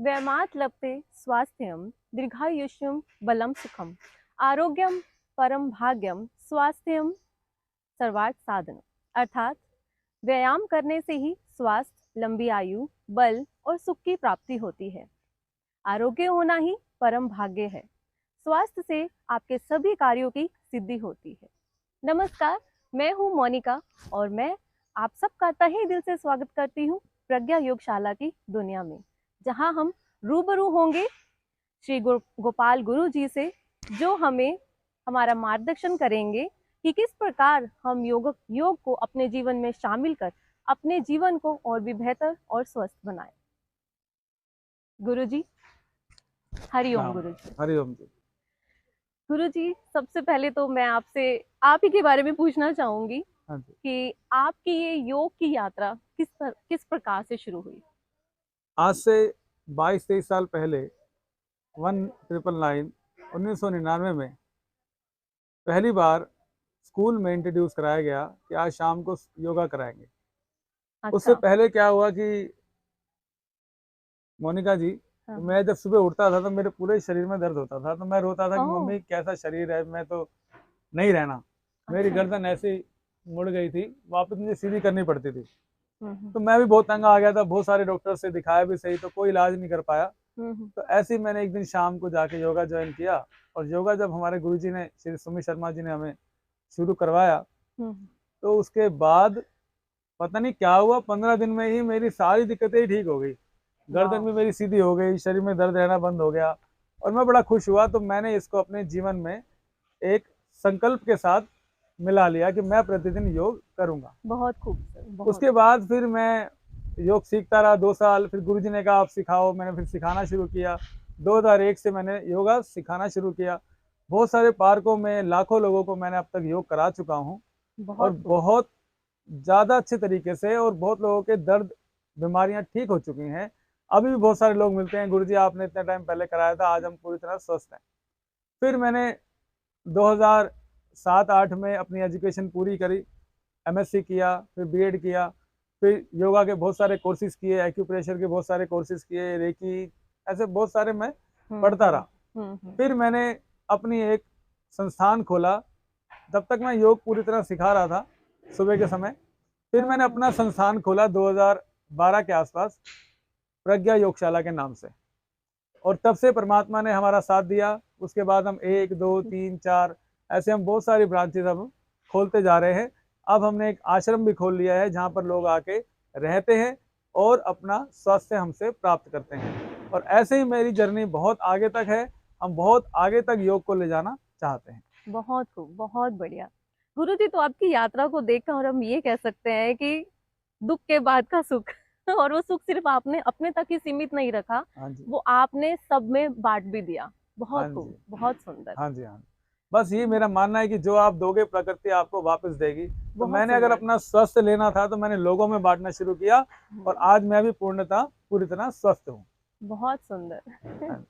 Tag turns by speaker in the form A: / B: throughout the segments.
A: व्यायामात् लभते स्वास्थ्यं दीर्घायुष्यं बलं सुखम आरोग्यम परम भाग्यम स्वास्थ्यम सर्वार्थ साधन। अर्थात व्यायाम करने से ही स्वास्थ्य, लंबी आयु, बल और सुख की प्राप्ति होती है। आरोग्य होना ही परम भाग्य है। स्वास्थ्य से आपके सभी कार्यों की सिद्धि होती है। नमस्कार, मैं हूँ मोनिका और मैं आप सबका तहे दिल से स्वागत करती हूँ प्रज्ञा योगशाला की दुनिया में, जहाँ हम रूबरू होंगे श्री गोपाल गुरु जी से, जो हमें हमारा मार्गदर्शन करेंगे कि किस प्रकार हम योग को अपने जीवन में शामिल कर अपने जीवन को और भी बेहतर और स्वस्थ बनाएं। गुरु जी, हरिओम। गुरु जी,
B: हरिओम जी।
A: गुरु जी, सबसे पहले तो मैं आपसे आप ही के बारे में पूछना चाहूंगी
B: हाँ जी।
A: कि आपकी ये योग की यात्रा किस प्रकार से शुरू हुई।
B: आज से 22-23 साल पहले 1999 में पहली बार स्कूल में इंट्रोड्यूस कराया गया कि आज शाम को योगा कराएंगे। उससे
A: अच्छा।
B: पहले क्या हुआ कि मोनिका जी,
A: हाँ।
B: मैं जब सुबह उठता था तो मेरे पूरे शरीर में दर्द होता था, तो मैं रोता था कि
A: ओह।
B: मम्मी कैसा शरीर है, मैं तो नहीं रहना। मेरी
A: अच्छा।
B: गर्दन ऐसी मुड़ गई थी, वापस मुझे सीधी करनी पड़ती थी।
A: हम्म।
B: तो मैं भी बहुत तंग आ गया था, बहुत सारे डॉक्टर से दिखाया भी सही, तो कोई इलाज नहीं कर पाया।
A: हम्म।
B: तो ऐसे ही मैंने एक दिन शाम को जाके योगा ज्वाइन किया, और योगा जब हमारे गुरुजी ने, श्री सुमित शर्मा जी ने हमें शुरू करवाया,
A: हम्म।
B: तो उसके बाद पता नहीं क्या हुआ, 15 दिन में ही मेरी सारी दिक्कतें ही ठीक हो गई। गर्दन
A: वाह।
B: भी मेरी सीधी हो गई, शरीर में दर्द रहना बंद हो गया, और मैं बड़ा खुश हुआ। तो मैंने इसको अपने जीवन में एक संकल्प के साथ मिला लिया कि मैं प्रतिदिन योग करूंगा।
A: बहुत खूब सर, बहुत।
B: उसके बाद फिर मैं योग सीखता रहा 2 साल, फिर गुरुजी ने कहा आप सिखाओ, मैंने फिर सिखाना शुरू किया। 2001 से मैंने योगा सिखाना शुरू किया। बहुत सारे पार्कों में लाखों लोगों को मैंने अब तक योग करा चुका हूँ, और
A: बहुत खूब।
B: बहुत ज़्यादा अच्छे तरीके से, और बहुत लोगों के दर्द, बीमारियां ठीक हो चुकी हैं। अभी भी बहुत सारे लोग मिलते हैं, गुरुजी आपने इतने टाइम पहले कराया था, आज हम पूरी तरह स्वस्थ हैं। फिर मैंने 2007-8 में अपनी एजुकेशन पूरी करी, एमएससी किया, फिर बीएड किया, फिर योगा के बहुत सारे कोर्सेज किए, एक्यूप्रेशर के बहुत सारे कोर्सेज किए, रेकी, ऐसे बहुत सारे मैं पढ़ता रहा। फिर मैंने अपनी एक संस्थान खोला। तब तक मैं योग पूरी तरह सिखा रहा था सुबह के समय। फिर मैंने अपना संस्थान खोला 2012 के आसपास, प्रज्ञा योगशाला के नाम से, और तब से परमात्मा ने हमारा साथ दिया। उसके बाद हम 1, 2, 3, 4 ऐसे हम बहुत सारी ब्रांचेज अब खोलते जा रहे हैं। अब हमने एक आश्रम भी खोल लिया है, जहाँ पर लोग आके रहते हैं और अपना स्वास्थ्य हमसे प्राप्त करते हैं। और ऐसे ही मेरी जर्नी बहुत आगे तक है, हम बहुत आगे तक योग को ले जाना चाहते हैं।
A: बहुत खूब, बहुत बढ़िया। गुरु जी, तो आपकी यात्रा को देखकर हम ये कह सकते हैं कि दुख के बाद का सुख और वो सुख सिर्फ आपने अपने तक ही सीमित नहीं रखा,
B: हाँ जी।
A: वो आपने सब में बांट भी दिया।
B: हाँ
A: बहुत खूब,
B: जी।
A: बहुत सुंदर।
B: हाँ जी। हाँ जी। बस ये मेरा मानना है कि जो आप दोगे प्रकृति आपको वापस देगी। तो
A: बहुत
B: मैंने अगर
A: सुंदर।
B: अपना स्वास्थ्य लेना था तो मैंने लोगों में बांटना शुरू किया, और आज मैं भी पूर्णतः पूरी तरह स्वस्थ हूँ।
A: बहुत सुंदर।
B: हाँ।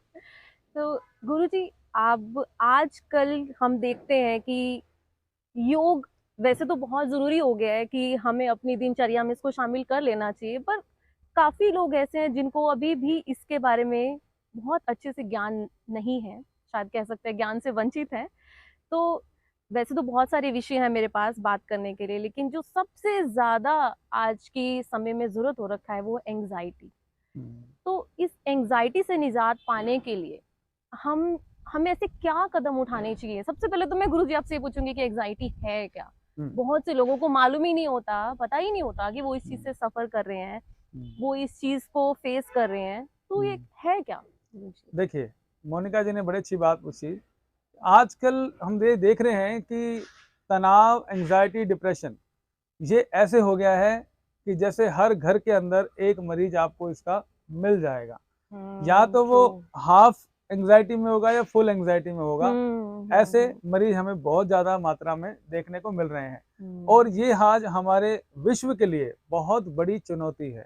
A: तो गुरु जी, अब आजकल हम देखते हैं कि योग वैसे तो बहुत जरूरी हो गया है कि हमें अपनी दिनचर्या में इसको शामिल कर लेना चाहिए, पर काफी लोग ऐसे हैं जिनको अभी भी इसके बारे में बहुत अच्छे से ज्ञान नहीं है, शायद कह सकते हैं ज्ञान से वंचित है। तो वैसे तो बहुत सारे विषय हैं मेरे पास बात करने के लिए, लेकिन जो सबसे ज्यादा आज की समय में जरूरत हो रखा है वो एंग्जाइटी। तो इस एंग्जाइटी से निजात पाने के लिए हम हमें ऐसे क्या कदम उठाने चाहिए। सबसे पहले तो मैं गुरुजी आपसे ये पूछूंगी कि एंग्जाइटी है क्या। बहुत से लोगों को मालूम ही नहीं होता, पता ही नहीं होता कि वो इस चीज से सफर कर रहे हैं, वो इस चीज को फेस कर रहे हैं। तो ये है क्या गुरुजी?
B: देखिए, मोनिका जी ने बड़ी अच्छी बात पूछी। आजकल हम ये देख रहे हैं कि तनाव, एंजाइटी, डिप्रेशन, ये ऐसे हो गया है कि जैसे हर घर के अंदर एक मरीज आपको इसका मिल जाएगा। या तो वो
A: ट्रू।
B: हाफ एंजाइटी में होगा या फुल एंजाइटी में होगा। ऐसे
A: हम्म।
B: मरीज हमें बहुत ज्यादा मात्रा में देखने को मिल रहे हैं, और ये आज हमारे विश्व के लिए बहुत बड़ी चुनौती है।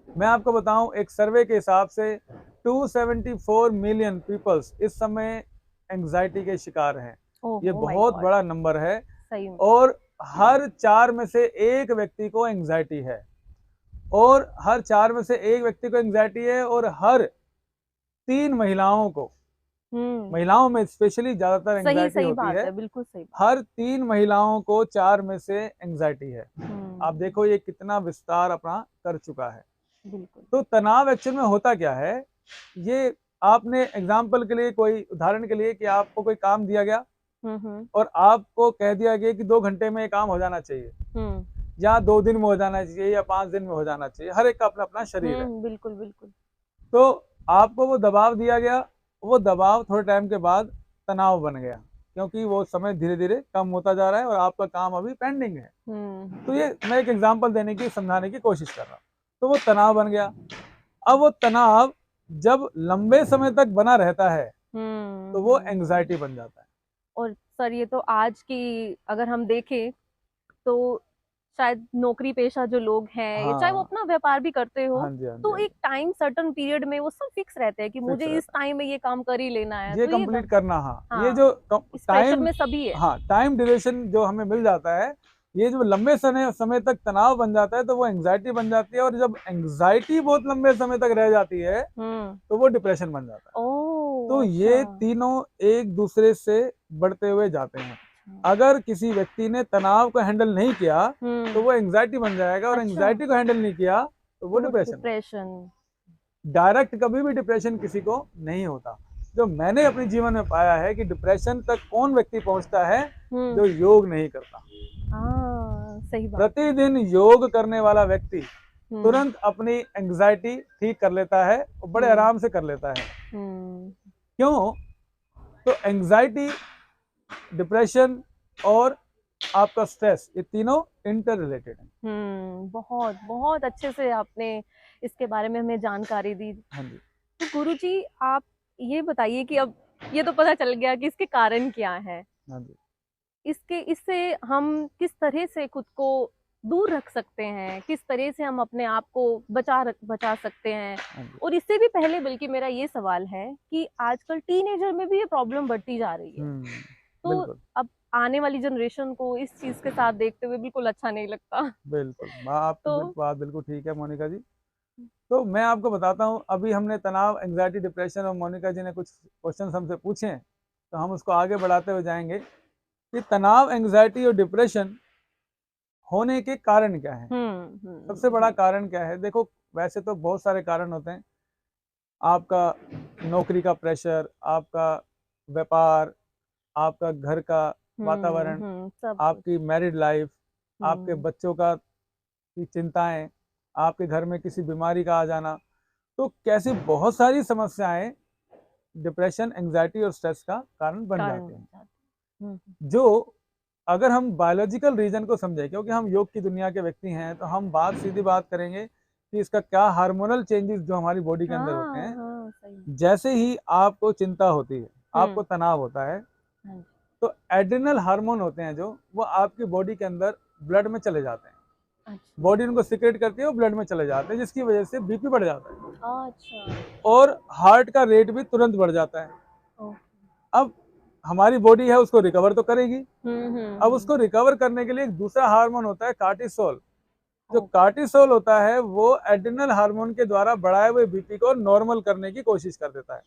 B: मैं आपको बताऊं, एक सर्वे के हिसाब से 274 मिलियन पीपल्स इस समय एंजाइटी के शिकार हैं। ये
A: ओह माय
B: बहुत
A: गॉड।
B: बड़ा नंबर है,
A: सही में।
B: और हर 4 में से एक व्यक्ति को एंजाइटी है, और हर 4 में से एक व्यक्ति को एंजाइटी है, और हर 3 महिलाओं को, महिलाओं में स्पेशली ज्यादातर
A: सही
B: एंजाइटी
A: सही
B: होती
A: बात
B: है,
A: है, बिल्कुल सही बात।
B: हर 3 महिलाओं को 4 में से एंजाइटी है। आप देखो ये कितना विस्तार अपना कर चुका है।
A: बिल्कुल।
B: तो तनाव एक्चुअल में होता क्या है, ये आपने एग्जाम्पल के लिए, कोई उदाहरण के लिए, कि आपको कोई काम दिया गया और आपको कह दिया गया कि 2 घंटे में ये काम हो जाना चाहिए, या 2 दिन में हो जाना चाहिए, या 5 दिन में हो जाना चाहिए। हर एक का अपना अपना शरीर है।
A: बिल्कुल बिल्कुल।
B: तो आपको वो दबाव दिया गया, वो दबाव थोड़े टाइम के बाद तनाव बन गया, क्योंकि वो समय धीरे धीरे कम होता जा रहा है और आपका काम अभी पेंडिंग है। तो ये मैं एक एग्जांपल देने की, समझाने की कोशिश कर रहा हूँ। तो वो तनाव बन गया। अब वो तनाव जब लंबे समय तक बना रहता है तो वो एंजाइटी बन जाता है।
A: और सर ये तो आज की अगर हम देखें तो शायद नौकरी पेशा जो लोग हैं,
B: हाँ,
A: चाहे वो अपना व्यापार भी करते हो,
B: हाँ जी, हाँ जी,
A: तो
B: हाँ जी।
A: एक टाइम सर्टन पीरियड में वो सब फिक्स रहते हैं कि
B: फिक्स
A: मुझे इस
B: रहता
A: टाइम में ये काम कर ही लेना
B: है,
A: है,
B: ये
A: तो ये
B: कंप्लीट करना। हाँ, ये
A: हाँ,
B: जो
A: इस प्रेशर
B: टाइम,
A: में सभी है।
B: हाँ, टाइम ड्यूरेशन जो हमें मिल जाता है, ये जो लंबे समय तक तनाव बन जाता है तो वो एंग्जाइटी बन जाती है, और जब एंग्जाइटी बहुत लंबे समय तक रह जाती है तो वो डिप्रेशन बन जाता है। तो ये
A: अच्छा।
B: तीनों एक दूसरे से बढ़ते हुए जाते हैं। अगर किसी व्यक्ति ने तनाव को हैंडल नहीं किया तो वो एंग्जाइटी बन जाएगा, और
A: अच्छा।
B: एंग्जाइटी को हैंडल नहीं किया तो वो डिप्रेशन।
A: डिप्रेशन।
B: डायरेक्ट कभी भी डिप्रेशन किसी को नहीं होता। जो मैंने अपने जीवन में पाया है कि डिप्रेशन तक कौन व्यक्ति पहुंचता है, जो योग नहीं करता।
A: सही बात।
B: प्रतिदिन योग करने वाला व्यक्ति तुरंत अपनी एंग्जाइटी ठीक कर लेता है और बड़े आराम से कर लेता है। क्यों? तो एंग्जाइटी, डिप्रेशन और आपका स्ट्रेस, ये तीनों इंटर रिलेटेड हैं।
A: बहुत बहुत अच्छे से आपने इसके बारे में हमें जानकारी दी।
B: हाँ जी।
A: तो गुरुजी आप ये बताइए कि अब ये तो पता चल गया कि इसके कारण क्या है।
B: हाँ जी।
A: इससे हम किस तरह से खुद को दूर रख सकते हैं, किस तरह से हम अपने आप को बचा सकते हैं।
B: हाँ जी।
A: और इससे भी पहले बल्कि मेरा ये सवाल है कि आजकल टीनेजर में भी ये प्रॉब्लम बढ़ती जा रही है। तो
B: बिल्कुल
A: अब आने वाली जनरेशन को इस चीज के साथ देखते हुए बिल्कुल अच्छा नहीं लगता।
B: बिल्कुल, आपकी
A: तो
B: बात बिल्कुल ठीक है मोनिका जी। तो मैं आपको बताता हूँ, अभी हमने तनाव, एंग्जाइटी, डिप्रेशन, और मोनिका जी ने कुछ क्वेश्चन हमसे पूछे हैं, तो हम उसको आगे बढ़ाते हुए जाएंगे कि तनाव, एंग्जाइटी और डिप्रेशन होने के कारण क्या है। सबसे बड़ा कारण क्या है? देखो, वैसे तो बहुत सारे कारण होते हैं। आपका नौकरी का प्रेशर, आपका व्यापार, आपका घर का वातावरण, आपकी मैरिड लाइफ, आपके बच्चों का की चिंताएं, आपके घर में किसी बीमारी का आ जाना, तो कैसी बहुत सारी समस्याएं डिप्रेशन, एंग्जाइटी और स्ट्रेस का कारण बन जाते हैं। जो अगर हम बायोलॉजिकल रीजन को समझें, क्योंकि हम योग की दुनिया के व्यक्ति हैं, तो हम सीधी बात करेंगे कि इसका क्या हार्मोनल चेंजेस जो हमारी बॉडी के अंदर होते हैं। जैसे ही आपको चिंता होती है, आपको तनाव होता है, तो एड्रिनल हार्मोन होते हैं जो, वो आपकी बॉडी के अंदर ब्लड में चले जाते हैं। बॉडी उनको सिक्रेट करती है, वो ब्लड में चले जाते हैं, जिसकी वजह से बीपी बढ़ जाता है। अच्छा। और हार्ट का रेट भी तुरंत बढ़ जाता है। अब हमारी बॉडी है, उसको रिकवर तो करेगी। अब उसको रिकवर करने के लिए एक दूसरा हार्मोन होता है कार्टिसोल। जो कार्टिसोल होता है वो एड्रिनल हार्मोन के द्वारा बढ़ाए हुए बीपी को नॉर्मल करने की कोशिश कर देता है,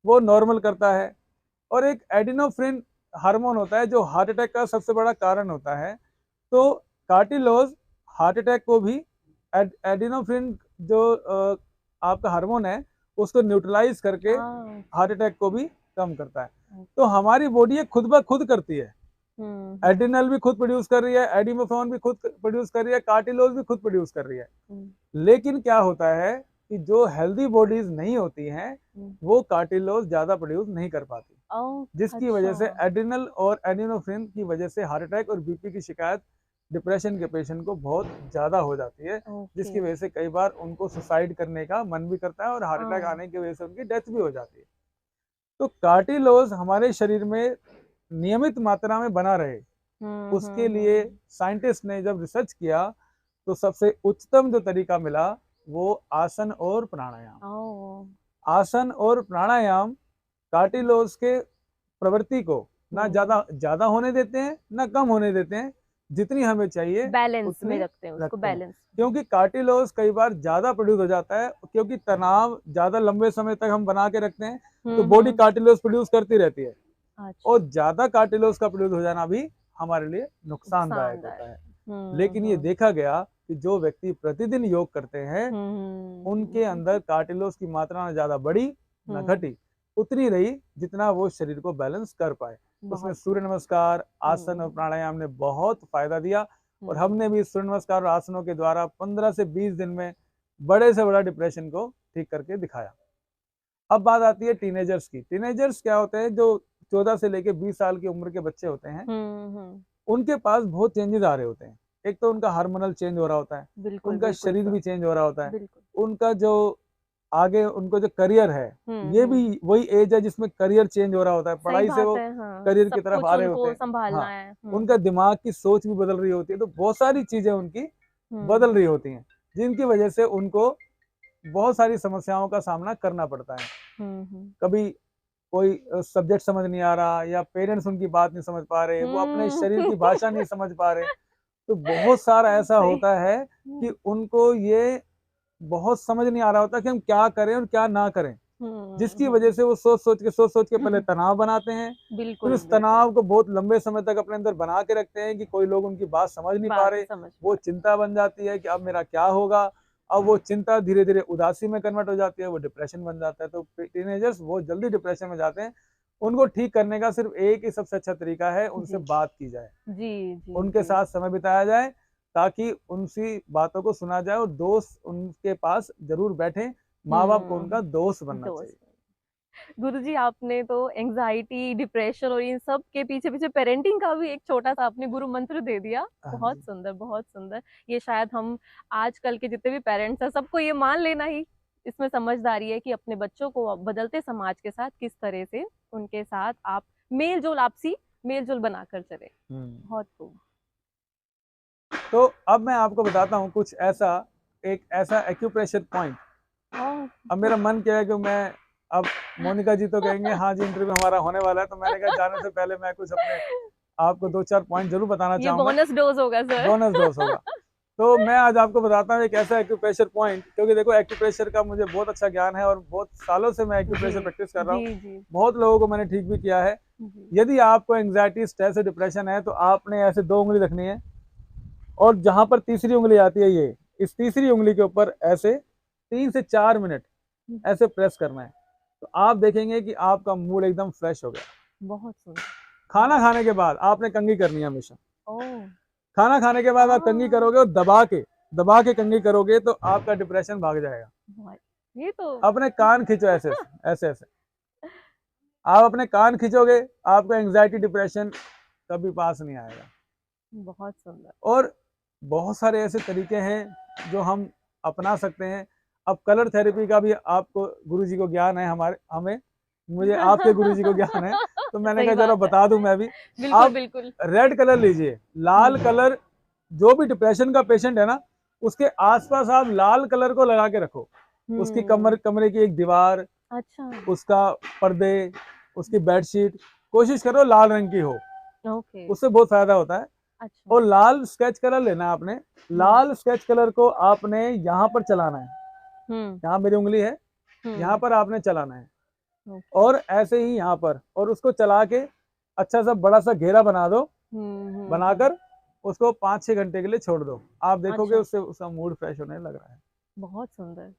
B: वो नॉर्मल करता है। और एक एडिनोफ्रिन हार्मोन होता है जो हार्ट अटैक का सबसे बड़ा कारण होता है। तो कार्टिलोज हार्ट अटैक को भी, एडिनोफ्रिन जो आपका हार्मोन है, उसको न्यूट्रलाइज करके हार्ट अटैक को भी कम करता है। तो हमारी बॉडी ये खुद ब खुद करती है। एड्रिनल भी खुद प्रोड्यूस कर रही है, एडिनोफ्रिन भी खुद प्रोड्यूस कर रही है, कार्टिलोज भी खुद प्रोड्यूस कर रही है। लेकिन क्या होता है कि जो हेल्दी बॉडीज नहीं होती हैं, वो कार्टिलोज ज्यादा प्रोड्यूस नहीं कर पाती, जिसकी वजह से एड्रिनल और एडिनोफ्रिन की वजह से हार्ट अटैक और बीपी की शिकायत डिप्रेशन के पेशेंट को बहुत ज्यादा हो जाती है, जिसकी वजह से कई बार उनको सुसाइड करने का मन भी करता है और हार्ट अटैक आने की वजह से उनकी डेथ भी हो जाती है। तो कार्टिलोज हमारे शरीर में नियमित मात्रा में बना रहे, उसके लिए साइंटिस्ट ने जब रिसर्च किया तो सबसे उच्चतम जो तरीका मिला वो आसन और प्राणायाम। आसन और प्राणायाम कार्टिलोज के प्रवृत्ति को ना ज्यादा होने देते हैं, ना कम होने देते हैं, जितनी हमें चाहिए
A: बैलेंस
B: उतनी
A: में रखते हैं उसको,
B: रखते हैं।
A: बैलेंस।
B: क्योंकि कार्टिलोस कई बार ज्यादा प्रोड्यूस हो जाता है, क्योंकि तनाव ज्यादा लंबे समय तक हम बना के रखते हैं तो बॉडी कार्टिलोस प्रोड्यूस करती रहती है,
A: अच्छा,
B: और ज्यादा कार्टिलोस का प्रोड्यूस हो जाना भी हमारे लिए नुकसानदायक होता है। लेकिन ये देखा गया कि जो व्यक्ति प्रतिदिन योग करते हैं उनके अंदर कार्टिलोस की मात्रा न ज्यादा बढ़ी न घटी, उतनी रही जितना वो शरीर को बैलेंस कर पाए। उसमें सूर्य नमस्कार, आसन और प्राणायाम ने बहुत फायदा दिया, और हमने भी सूर्य नमस्कार और आसनों के द्वारा 15 से 20 दिन में बड़े से बड़ा डिप्रेशन को ठीक करके दिखाया। अब बात आती है टीनेजर्स की। टीनेजर्स क्या होते हैं, जो 14 से लेके 20 साल की उम्र के बच्चे होते हैं, उनके पास बहुत चेंजेस आ रहे होते हैं। एक तो उनका हार्मोनल चेंज हो रहा होता है, उनका शरीर भी चेंज हो रहा होता है, उनका जो आगे उनको जो करियर है, ये भी वही एज है जिसमें करियर चेंज हो रहा होता है, पढ़ाई से वो करियर की तरफ आ रहे होते हैं।
A: संभालना
B: हाँ,
A: है।
B: उनका दिमाग की सोच भी बदल रही होती है, तो बहुत सारी चीजें उनकी बदल रही होती हैं, जिनकी वजह से उनको बहुत सारी समस्याओं का सामना करना पड़ता है। कभी कोई सब्जेक्ट समझ नहीं आ रहा, या पेरेंट्स उनकी बात नहीं समझ पा रहे, वो अपने शरीर की भाषा नहीं समझ पा रहे, तो बहुत सारा ऐसा होता है कि उनको ये बहुत समझ नहीं आ रहा होता कि हम क्या करें और क्या ना करें, जिसकी वजह से वो सोच सोच के पहले तनाव बनाते हैं, फिर उस तनाव को बहुत लंबे समय तक अपने अंदर बना के रखते हैं कि कोई लोग उनकी बात समझ नहीं पा रहे, वो चिंता बन जाती है कि अब मेरा क्या होगा। अब वो चिंता धीरे धीरे उदासी में कन्वर्ट हो जाती है, वो डिप्रेशन बन जाता है। तो टीनेजर्स बहुत जल्दी डिप्रेशन में जाते हैं। उनको ठीक करने का सिर्फ एक ही सबसे अच्छा तरीका है, उनसे बात की जाए, उनके साथ समय बिताया जाए, ताकि उनकी बातों को सुना जाए, और दोस्त उनके पास जरूर बैठे। माँ बाप को उनका दोस्त बनना चाहिए।
A: गुरुजी, आपने तो एंजाइटी, डिप्रेशन और इन सब के पीछे पीछे पेरेंटिंग का भी एक छोटा सा आपने गुरु मंत्र दे दिया। बहुत सुंदर, बहुत सुंदर। ये शायद हम आजकल के जितने भी पेरेंट्स हैं सबको ये मान लेना ही इसमें समझदारी है कि अपने बच्चों को बदलते समाज के साथ किस तरह से उनके साथ आप मेल जोल, आपसी मेल जोल बनाकर चले। बहुत खूब।
B: तो अब मैं आपको बताता हूँ कुछ ऐसा, एक ऐसा एक्यूप्रेशर पॉइंट। अब मेरा मन क्या है कि मैं, अब मोनिका जी तो कहेंगे हाँ जी इंटरव्यू हमारा होने वाला है, तो मैंने कहा जाने से पहले मैं कुछ अपने आपको 2-4 पॉइंट जरूर बताना चाहूंगा।
A: बोनस डोज होगा सर,
B: बोनस डोज होगा। तो मैं आज आपको बताता हूँ एक ऐसा एक्यूप्रेशर पॉइंट, क्योंकि देखो एक्यूप्रेशर का मुझे बहुत अच्छा ज्ञान है, और बहुत सालों से मैं एक्यूप्रेशर प्रैक्टिस कर रहा हूँ। बहुत लोगों को मैंने ठीक भी किया है। यदि आपको एंग्जाइटी, स्ट्रेस और डिप्रेशन है, तो आपने ऐसे 2 उंगली रखनी है, और जहां पर तीसरी उंगली आती है, ये इस तीसरी उंगली के ऊपर ऐसे 3 से 4 मिनट ऐसे प्रेस करना है, तो आप देखेंगे कि आपका मूड एकदम फ्रेश हो गया।
A: बहुत सुंदर।
B: खाना खाने के बाद आपने कंघी करनी है हमेशा। खाना खाने के बाद आप कंघी करोगे, और दबा के कंघी करोगे, तो आपका डिप्रेशन भाग जाएगा।
A: ये तो
B: अपने कान खींचो ऐसे ऐसे ऐसे, आप अपने कान खींचोगे, आपका एंग्जाइटी, डिप्रेशन कभी पास नहीं आएगा।
A: बहुत सुंदर।
B: और बहुत सारे ऐसे तरीके हैं जो हम अपना सकते हैं। अब कलर थेरेपी का भी आपको गुरुजी को ज्ञान है, मुझे आपके गुरुजी को ज्ञान है, तो मैंने कहा जरा बता दूं मैं भी। आप रेड कलर लीजिए, लाल कलर, जो भी डिप्रेशन का पेशेंट है ना, उसके आसपास आप लाल कलर को लगा के रखो। उसकी कमरे की एक दीवार,
A: अच्छा,
B: उसका पर्दे, उसकी बेडशीट, कोशिश करो लाल रंग की हो, उससे बहुत फायदा होता है। अच्छा। और लाल स्केच कलर लेना आपने, लाल स्केच कलर को आपने यहाँ पर चलाना है, यहाँ मेरी उंगली है, यहाँ पर आपने चलाना है, और ऐसे ही यहाँ पर, और उसको चला के अच्छा सा बड़ा सा घेरा बना दो, बनाकर उसको 5-6 घंटे के लिए छोड़ दो। आप देखोगे उससे उसका मूड फ्रेश होने लग रहा है। बहुत सुंदर।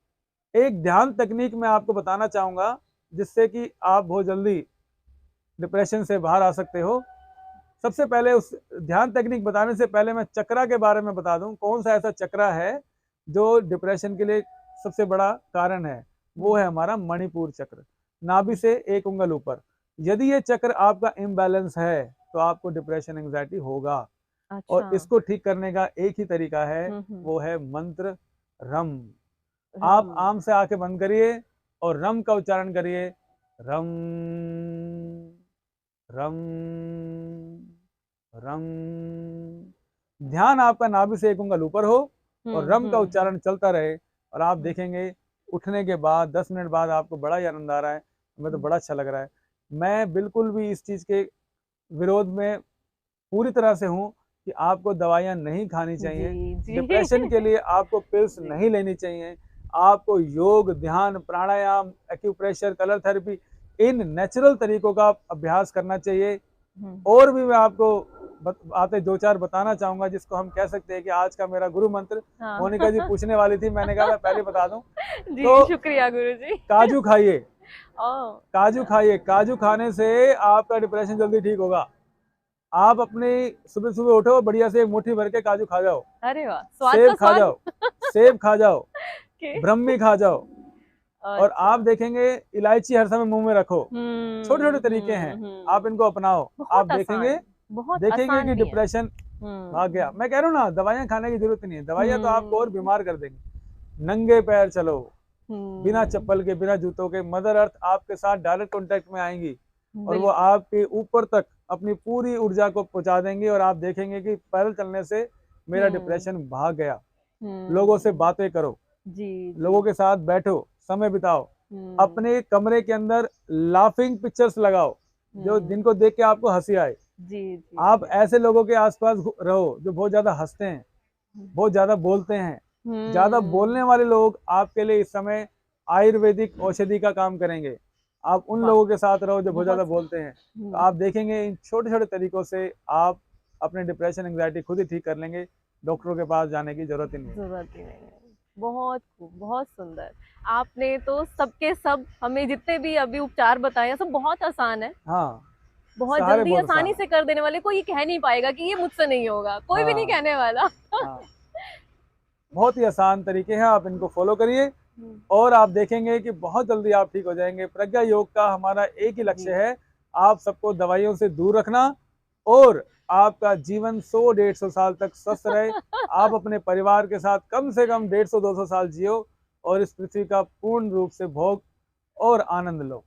B: एक ध्यान तकनीक मैं आपको बताना चाहूंगा, जिससे कि आप बहुत जल्दी डिप्रेशन से बाहर आ सकते हो। सबसे पहले उस ध्यान तकनीक बताने से पहले मैं चक्रा के बारे में बता दूं। कौन सा ऐसा चक्रा है जो डिप्रेशन के लिए सबसे बड़ा कारण है, वो है हमारा मणिपुर चक्र, नाभि से 1 उंगल ऊपर। यदि ये चक्र आपका इम्बैलेंस है तो आपको डिप्रेशन, एंग्जाइटी होगा। अच्छा। और इसको ठीक करने का एक ही तरीका है, वो है मंत्र रम। आप आम से आंखें बंद करिए और रम का उच्चारण करिए, रम रम रम। ध्यान आपका नाभि से 1 उंगल ऊपर हो और रम का उच्चारण चलता रहे, और आप देखेंगे उठने के बाद 10 मिनट बाद आपको बड़ा ही आनंद आ रहा है। हमें तो बड़ा अच्छा लग रहा है। मैं बिल्कुल भी इस चीज के विरोध में पूरी तरह से हूँ कि आपको दवाइयाँ नहीं खानी चाहिए।
A: जी, जी।
B: डिप्रेशन के लिए आपको पिल्स
A: जी।
B: नहीं लेनी चाहिए। आपको योग, ध्यान, प्राणायाम, एक्यूप्रेशर, कलर थेरेपी इन नेचुरल तरीकों का अभ्यास करना चाहिए।
A: हुँ।
B: और भी मैं आपको बातें 2-4 बताना चाहूँगा जिसको हम कह सकते हैं कि आज का मेरा गुरु मंत्र।
A: हाँ।
B: मोनिका जी पूछने वाली थी, मैंने कहा मैं पहले बता दूँ।
A: जी,
B: तो
A: शुक्रिया गुरुजी।
B: काजू खाइए,
A: ओह!
B: काजू
A: अच्छा।
B: खाइए, काजू खाने से आपका डिप्रेशन जल्दी ठीक होगा। आप अपनी सुबह-सुबह उठो, बढ़िया से एक मुट्ठी भर के काजू खा जाओ,
A: अरे वाह! स्वाद
B: सेब
A: का
B: खा
A: स्वाद।
B: जाओ, सेब खा जाओ,
A: के
B: ब्रह्मी खा जाओ और आप
A: अच्छा।
B: देखेंगे इलायची हर समय मुँह में रखो। छोटे-छोटे
A: हुँ,
B: तरीके हैं,
A: हुँ,
B: आप
A: हुँ।
B: इनको अपनाओ। आप
A: बहुत
B: देखेंगे
A: आसान, बहुत
B: देखेंगे
A: आसान
B: कि
A: भी है।
B: डिप्रेशन भाग गया।
A: हुँ,
B: मैं कह रहा हूँ ना, दवाइयाँ खाने की ज़रूरत नहीं है, दवाइयाँ तो आपको और
A: हुँ,
B: बीमार कर देंगी। नंगे पैर चलो, बिना
A: हुँ,
B: चप्पल के, बिना जूतों के, मदर अर्थ आपके साथ डायरेक्ट कॉन्टैक्ट में आएँगी और वो
A: बिल्कुल।
B: आपके ऊपर तक अपनी पूरी ऊर्जा को पहुँचा देंगी और आप देखेंगे कि पैदल चलने से मेरा
A: हुँ,
B: डिप्रेशन भाग गया। लोगों से
A: हुँ।
B: बातें करो,
A: जी,
B: लोगों
A: जी।
B: के साथ बैठो, समय बिताओ।
A: हुँ,
B: अपने कमरे के अंदर लाफिंग पिक्चर्स लगाओ, जो
A: हुँ।
B: जिनको देख के आपको हँसी आए।
A: जी, जी,
B: आप
A: जी।
B: ऐसे लोगों के आस-पास रहो, जो बहुत ज़्यादा हँसते हैं,
A: हुँ,
B: बहुत ज़्यादा बोलते हैं। ज़्यादा बोलने
A: हुँ।
B: वाले लोग आपके लिए इस समय आयुर्वेदिक औषधि का काम करेंगे। आप उन
A: वाह!
B: लोगों के साथ रहो जो बहुत
A: बहुत
B: ज़्यादा
A: सही।
B: बोलते हैं। तो
A: हुँ,
B: आप देखेंगे इन छोटे-छोटे तरीकों से आप अपने डिप्रेशन, एंग्ज़ायटी खुद ही ठीक कर लेंगे। डॉक्टरों के पास जाने की ज़रूरत ही नहीं है।
A: ज़रूरत ही नहीं है। बहुत खूब, बहुत सुंदर। आपने तो सबके सब हमें जितने भी अभी उपचार बताए हैं, सब बहुत आसान है।
B: हाँ,
A: बहुत
B: सारे
A: जल्दी
B: बहुत आसान
A: आसानी
B: हैं।
A: से कर देने वाले, कोई ये कह नहीं पाएगा कि ये मुझसे नहीं होगा, कोई भी नहीं
B: हाँ,
A: कहने वाला।
B: हाँ। बहुत ही आसान तरीके हैं, आप इनको फ़ॉलो करिए
A: हुँ,
B: और आप देखेंगे कि बहुत जल्दी आप ठीक हो जाएँगे। प्रज्ञा योग का हमारा एक ही लक्ष्य
A: जी।
B: है, आप सबको दवाइयों से दूर रखना और आपका जीवन 100 150 साल तक स्वस्थ रहे। आप अपने परिवार के साथ कम से कम 150 200 साल जियो और इस पृथ्वी का पूर्ण रूप से भोग और आनंद लो।